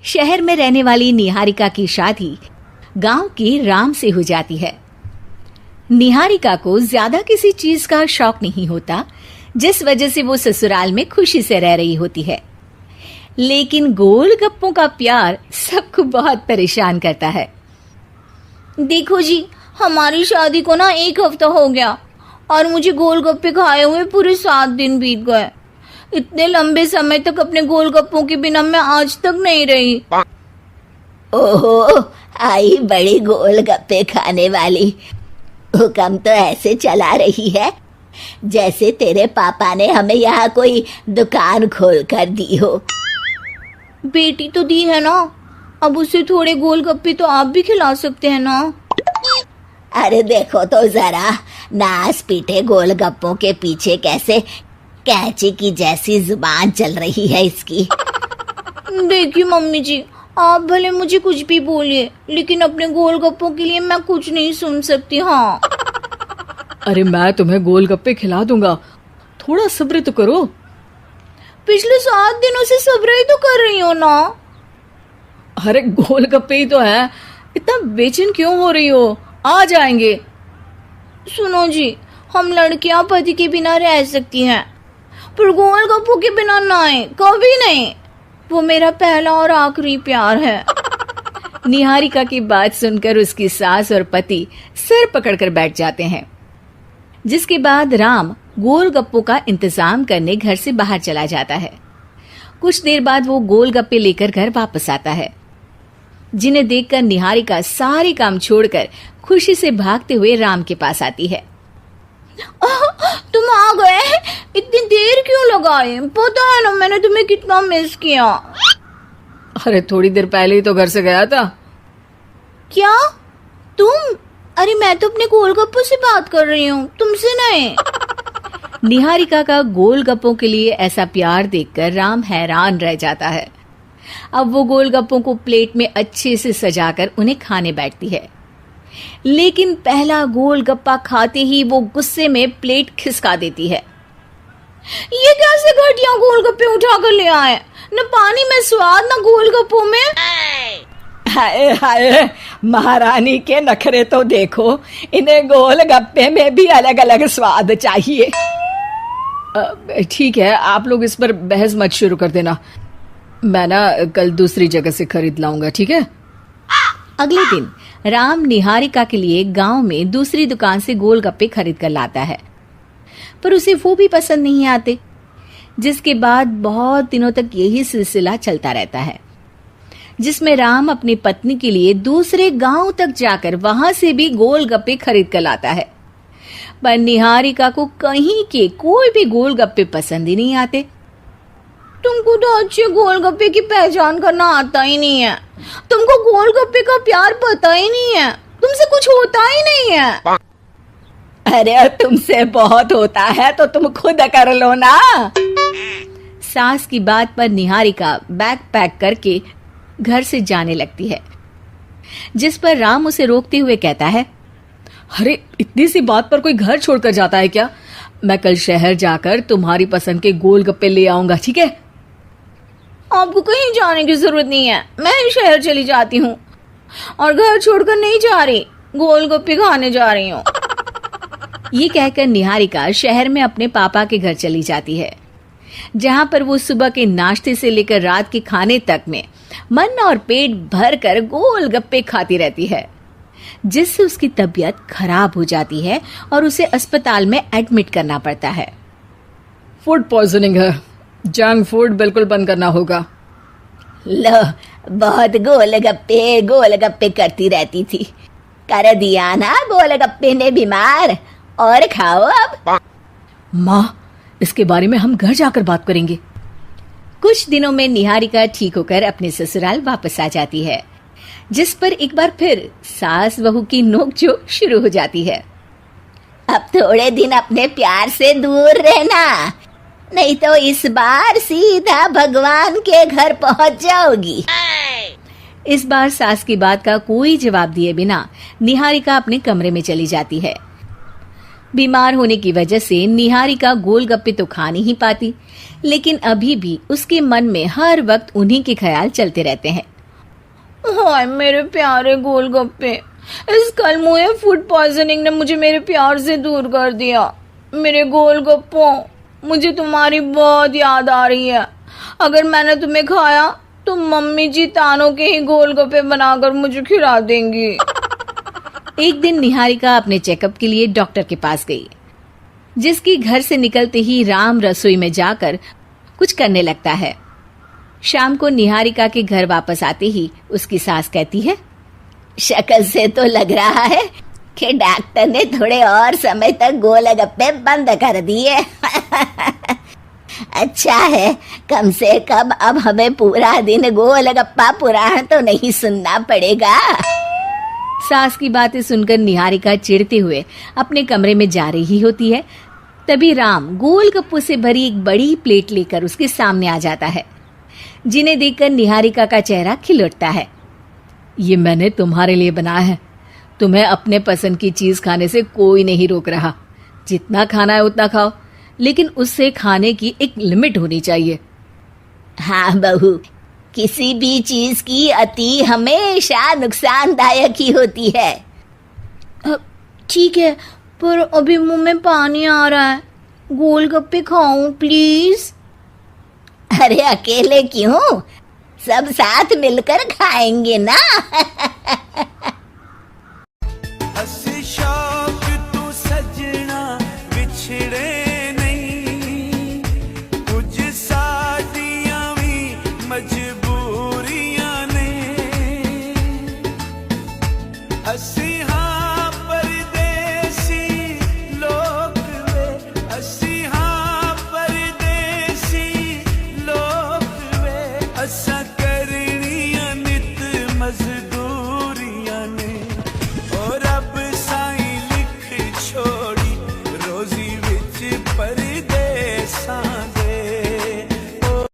शहर में रहने वाली निहारिका की शादी गांव के राम से हो जाती है। निहारिका को ज्यादा किसी चीज का शौक नहीं होता, जिस वजह से वो ससुराल में खुशी से रह रही होती है। लेकिन गोलगप्पों का प्यार सबको बहुत परेशान करता है। देखो जी, हमारी शादी को ना 1 हफ्ता हो गया और मुझे गोलगप्पे खाए हुए पूरे 7 दिन बीत गए। इतने लंबे समय तक अपने गोलगप्पों के बिना मैं आज तक नहीं रही। ओहो, आई बड़ी गोलगप्पे खाने वाली। हुक्म तो ऐसे चला रही है जैसे तेरे पापा ने हमें यहाँ कोई दुकान खोल कर दी हो। बेटी तो दी है ना, अब उसे थोड़े गोलगप्पे तो आप भी खिला सकते हैं ना। अरे देखो तो जरा, नास पीटे गोलगप्पों के पीछे कैसे कैंची की जैसी जुबान चल रही है इसकी। देखिए मम्मी जी, आप भले मुझे कुछ भी बोलिए, लेकिन अपने गोलगप्पों के लिए मैं कुछ नहीं सुन सकती। हाँ, अरे मैं तुम्हें गोलगप्पे खिला दूंगा, थोड़ा सब्र तो करो। पिछले 7 दिनों से सब्र ही तो कर रही हो ना। अरे गोलगप्पे ही तो है, इतना बेचैन क्यों हो रही हो? आ जाएंगे। सुनो जी, हम लड़कियां पति के बिना रह सकती हैं, पर गोलगप्पों के बिना नहीं, कभी नहीं। वो मेरा पहला और आखिरी प्यार है। निहारिका की बात सुनकर उसकी सास और पति सिर पकड़कर बैठ जाते हैं। जिसके बाद राम गोलगप्पों का इंतजाम करने घर से बाहर चला जाता है। कुछ देर बाद वो गोलगप्पे लेकर घर वापस आता है, जिन्हें देखकर निहारिका सारे काम छोड़कर खुशी से भागते हुए राम के पास आती है। तुम आ गए? इतनी देर क्यों लगाई? पता है ना मैंने तुम्हें कितना मिस किया। अरे थोड़ी देर पहले ही तो घर से गया था। क्या तुम? अरे मैं तो अपने गोलगप्पों से बात कर रही हूँ, तुमसे नहीं। निहारिका का गोलगप्पों के लिए ऐसा प्यार देखकर राम हैरान रह जाता है। अब वो गोलगप्पों को प्लेट में अच्छे से सजाकर उन्हें खाने बैठती है, लेकिन पहला गोलगप्पा खाते ही वो गुस्से में प्लेट खिसका देती है। ये कैसे घटिया गोलगप्पे उठा कर ले आए? न पानी में स्वाद, न गोलगप्पों में। हाय हाय, महारानी के नखरे तो देखो, इन्हें गोलगप्पे में भी अलग अलग स्वाद चाहिए। ठीक है, आप लोग इस पर बहस मत शुरू कर देना, मैं ना कल दूसरी जगह से खरीद लाऊंगा, ठीक है? अगले दिन राम निहारिका के लिए गांव में दूसरी दुकान से गोलगप्पे खरीद कर लाता है, पर उसे वो भी पसंद नहीं आते। जिसके बाद बहुत दिनों तक यही सिलसिला चलता रहता है, जिसमें राम अपनी पत्नी के लिए दूसरे गांव तक जाकर वहां से भी गोलगप्पे खरीद कर लाता है, पर निहारिका को कहीं के कोई भी गोलगप्पे पसंद ही नहीं आते। तुमको तो अच्छे गोलगप्पे की पहचान करना आता ही नहीं है। तुमको गोलगप्पे का प्यार पता ही नहीं है, तुमसे कुछ होता ही नहीं है। अरे तुमसे बहुत होता है तो तुम खुद कर लो ना। सास की बात पर निहारिका बैग पैक करके घर से जाने लगती है, जिस पर राम उसे रोकते हुए कहता है, अरे इतनी सी बात पर कोई घर छोड़कर जाता है क्या? मैं कल शहर जाकर तुम्हारी पसंद के गोलगप्पे ले आऊंगा, ठीक है? आपको कहीं जाने की जरूरत नहीं है, मैं ही शहर चली जाती हूँ और घर छोड़कर नहीं जा रही, गोलगप्पे खाने जा रही हूँ। ये कहकर निहारिका शहर में अपने पापा के घर चली जाती है, जहाँ पर वो सुबह के नाश्ते से लेकर रात के खाने तक में मन और पेट भर कर गोलगप्पे खाती रहती है, जिससे उसकी तबीयत खराब हो जाती है और उसे अस्पताल में एडमिट करना पड़ता है। फूड पॉइजनिंग है, जंक फूड बिल्कुल बंद करना होगा। लो, बहुत गोलगप्पे गोलगप्पे करती रहती थी, कर दिया ना गोलगप्पे ने बीमार। और खाओ अब। माँ, इसके बारे में हम घर जाकर बात करेंगे। कुछ दिनों में निहारिका ठीक होकर अपने ससुराल वापस आ जाती है, जिस पर एक बार फिर सास बहू की नोकझोंक शुरू हो जाती है। अब थोड़े दिन अपने प्यार से दूर रहना, नहीं तो इस बार सीधा भगवान के घर पहुंच जाओगी। इस बार सास की बात का कोई जवाब दिए बिना निहारिका अपने कमरे में चली जाती है। बीमार होने की वजह से निहारिका गोलगप्पे तो खा नहीं पाती, लेकिन अभी भी उसके मन में हर वक्त उन्हीं के ख्याल चलते रहते हैं। हाय मेरे प्यारे गोलगप्पे, इस कल मुझे फूड पॉइजनिंग ने मुझे मेरे प्यार से दूर कर दिया। मेरे गोलगप्पों, मुझे तुम्हारी बहुत याद आ रही है। अगर मैंने तुम्हें खाया तो मम्मी जी तानों के ही गोलगप्पे बनाकर मुझे खिला देंगी। एक दिन निहारिका अपने चेकअप के लिए डॉक्टर के पास गई, जिसकी घर से निकलते ही राम रसोई में जाकर कुछ करने लगता है। शाम को निहारिका के घर वापस आते ही उसकी सास कहती है, शक्ल से तो लग रहा है कि डॉक्टर ने थोड़े और समय तक गोलगप्पे बंद कर दिए। अच्छा है, कम से कम अब हमें पूरा दिन गोलगप्पा पुराण तो नहीं सुनना पड़ेगा। सास की बातें सुनकर निहारिका चिढ़ते हुए अपने कमरे में जा रही होती है। तभी राम गोलगप्पों से भरी एक बड़ी प्लेट लेकर उसके सामने आ जाता है, जिन्हें देखकर निहारिका का चेहरा खिल उठता है। ये मैंने तुम्हारे लिए बनाया है। तुम्हें अपने पसंद की चीज खाने से कोई नहीं रोक रहा। जितना खाना है उतना खाओ, लेकिन उससे खाने की एक लिमिट होनी चाहिए। हाँ बहू, किसी भी चीज की अति हमेशा नुकसानदायक ही होती है। ठीक है, पर अभी मुंह में पानी आ रहा है। गोलगप्पे खाऊं प्लीज? अरे अकेले क्यों, सब साथ मिलकर खाएंगे ना।